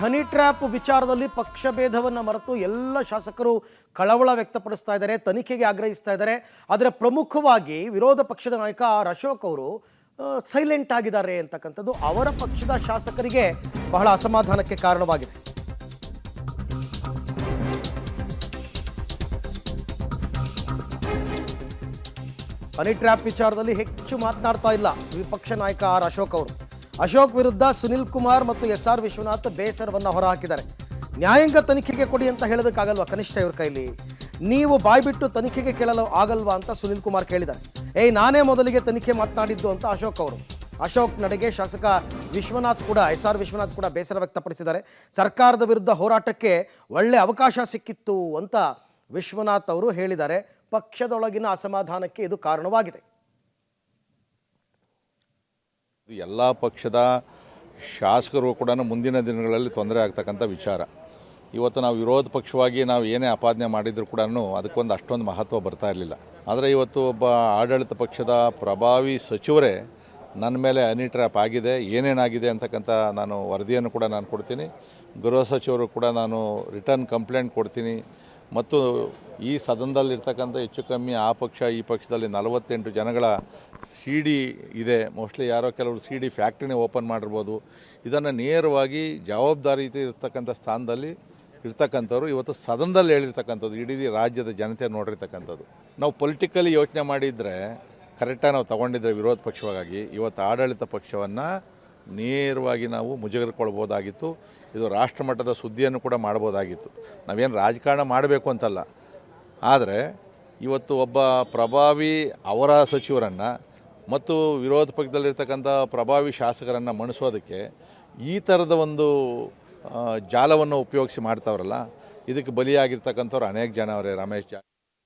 Honey trap ವಿಚಾರದಲ್ಲಿ ಪಕ್ಷ ಭೇದವನ್ನು ಮರೆತು ಎಲ್ಲ ಶಾಸಕರು ಕಳವಳ ವ್ಯಕ್ತಪಡಿಸ್ತಾ ಇದ್ದಾರೆ, ತನಿಖೆಗೆ ಆಗ್ರಹಿಸ್ತಾ ಇದ್ದಾರೆ. ಆದರೆ ಪ್ರಮುಖವಾಗಿ ವಿರೋಧ ಪಕ್ಷದ ನಾಯಕ ಆರ್ ಅಶೋಕ್ ಅವರು ಸೈಲೆಂಟ್ ಆಗಿದ್ದಾರೆ ಅಂತಕ್ಕಂಥದ್ದು ಅವರ ಪಕ್ಷದ ಶಾಸಕರಿಗೆ ಬಹಳ ಅಸಮಾಧಾನಕ್ಕೆ ಕಾರಣವಾಗಿದೆ. ಹನಿ ಟ್ರ್ಯಾಪ್ ವಿಚಾರದಲ್ಲಿ ಹೆಚ್ಚು ಮಾತನಾಡ್ತಾ ಇಲ್ಲ ವಿಪಕ್ಷ ನಾಯಕ ಆರ್ ಅಶೋಕ್ ಅವರು. ಅಶೋಕ್ ವಿರುದ್ಧ ಸುನಿಲ್ ಕುಮಾರ್ ಮತ್ತು SR ವಿಶ್ವನಾಥ್ ಬೇಸರವನ್ನು ಹೊರಹಾಕಿದ್ದಾರೆ. ನ್ಯಾಯಾಂಗ ತನಿಖೆಗೆ ಕೊಡಿ ಅಂತ ಹೇಳೋದಕ್ಕಾಗಲ್ವಾ ಕನಿಷ್ಠ ಇವ್ರ ಕೈಲಿ? ನೀವು ಬಾಯ್ಬಿಟ್ಟು ತನಿಖೆಗೆ ಕೇಳಲು ಆಗಲ್ವಾ ಅಂತ ಸುನಿಲ್ ಕುಮಾರ್ ಕೇಳಿದ್ದಾರೆ. ನಾನೇ ಮೊದಲಿಗೆ ತನಿಖೆ ಮಾತನಾಡಿದ್ದು ಅಂತ ಅಶೋಕ್ ನಡೆಗೆ ಶಾಸಕ ವಿಶ್ವನಾಥ್ ಕೂಡ SR ವಿಶ್ವನಾಥ್ ಕೂಡ ಬೇಸರ ವ್ಯಕ್ತಪಡಿಸಿದ್ದಾರೆ. ಸರ್ಕಾರದ ವಿರುದ್ಧ ಹೋರಾಟಕ್ಕೆ ಒಳ್ಳೆ ಅವಕಾಶ ಸಿಕ್ಕಿತ್ತು ಅಂತ ವಿಶ್ವನಾಥ್ ಅವರು ಹೇಳಿದ್ದಾರೆ. ಪಕ್ಷದೊಳಗಿನ ಅಸಮಾಧಾನಕ್ಕೆ ಇದು ಕಾರಣವಾಗಿದೆ. ಎಲ್ಲ ಪಕ್ಷದ ಶಾಸಕರು ಕೂಡ ಮುಂದಿನ ದಿನಗಳಲ್ಲಿ ತೊಂದರೆ ಆಗ್ತಕ್ಕಂಥ ವಿಚಾರ. ಇವತ್ತು ನಾವು ವಿರೋಧ ಪಕ್ಷವಾಗಿ ನಾವು ಏನೇ ಆಪಾದನೆ ಮಾಡಿದರೂ ಕೂಡ ಅದಕ್ಕೊಂದು ಅಷ್ಟೊಂದು ಮಹತ್ವ ಬರ್ತಾ ಇರಲಿಲ್ಲ. ಆದರೆ ಇವತ್ತು ಒಬ್ಬ ಆಡಳಿತ ಪಕ್ಷದ ಪ್ರಭಾವಿ ಸಚಿವರೇ ನನ್ನ ಮೇಲೆ ಹನಿ ಟ್ರ್ಯಾಪ್ ಆಗಿದೆ, ಏನೇನಾಗಿದೆ ಅಂತಕ್ಕಂಥ ನಾನು ವರದಿಯನ್ನು ಕೂಡ ನಾನು ಕೊಡ್ತೀನಿ. ಗೃಹ ಸಚಿವರು ಕೂಡ ನಾನು ರಿಟರ್ನ್ ಕಂಪ್ಲೇಂಟ್ ಕೊಡ್ತೀನಿ. ಮತ್ತು ಈ ಸದನದಲ್ಲಿರ್ತಕ್ಕಂಥ ಹೆಚ್ಚು ಕಮ್ಮಿ ಆ ಪಕ್ಷ ಈ ಪಕ್ಷದಲ್ಲಿ 48 ಜನಗಳ CD ಇದೆ. ಮೋಸ್ಟ್ಲಿ ಯಾರೋ ಕೆಲವರು CD ಫ್ಯಾಕ್ಟ್ರಿನೇ ಓಪನ್ ಮಾಡಿರ್ಬೋದು. ಇದನ್ನು ನೇರವಾಗಿ ಜವಾಬ್ದಾರಿ ಇರ್ತಕ್ಕಂಥ ಸ್ಥಾನದಲ್ಲಿ ಇರ್ತಕ್ಕಂಥವ್ರು ಇವತ್ತು ಸದನದಲ್ಲಿ ಹೇಳಿರ್ತಕ್ಕಂಥದ್ದು ಇಡೀ ರಾಜ್ಯದ ಜನತೆ ನೋಡಿರ್ತಕ್ಕಂಥದ್ದು. ನಾವು ಪೊಲಿಟಿಕಲಿ ಯೋಚನೆ ಮಾಡಿದರೆ ಕರೆಕ್ಟಾಗಿ ನಾವು ತಗೊಂಡಿದ್ರೆ ವಿರೋಧ ಪಕ್ಷವಾಗಿ ಇವತ್ತು ಆಡಳಿತ ಪಕ್ಷವನ್ನು ನೇರವಾಗಿ ನಾವು ಮುಜುಗರಕ್ಕೊಳ್ಬೋದಾಗಿತ್ತು. ಇದು ರಾಷ್ಟ್ರಮಟ್ಟದ ಸುದ್ದಿಯನ್ನು ಕೂಡ ಮಾಡ್ಬೋದಾಗಿತ್ತು. ನಾವೇನು ರಾಜಕಾರಣ ಮಾಡಬೇಕು ಅಂತಲ್ಲ, ಆದರೆ ಇವತ್ತು ಒಬ್ಬ ಪ್ರಭಾವಿ ಅವರ ಸಚಿವರನ್ನು ಮತ್ತು ವಿರೋಧ ಪಕ್ಷದಲ್ಲಿರ್ತಕ್ಕಂಥ ಪ್ರಭಾವಿ ಶಾಸಕರನ್ನು ಮಣಿಸೋದಕ್ಕೆ ಈ ಥರದ ಒಂದು ಜಾಲವನ್ನು ಉಪಯೋಗಿಸಿ ಮಾಡ್ತಾವ್ರಲ್ಲ, ಇದಕ್ಕೆ ಬಲಿಯಾಗಿರ್ತಕ್ಕಂಥವ್ರು ಅನೇಕ ಜನ ಅವರೇ. ರಮೇಶ್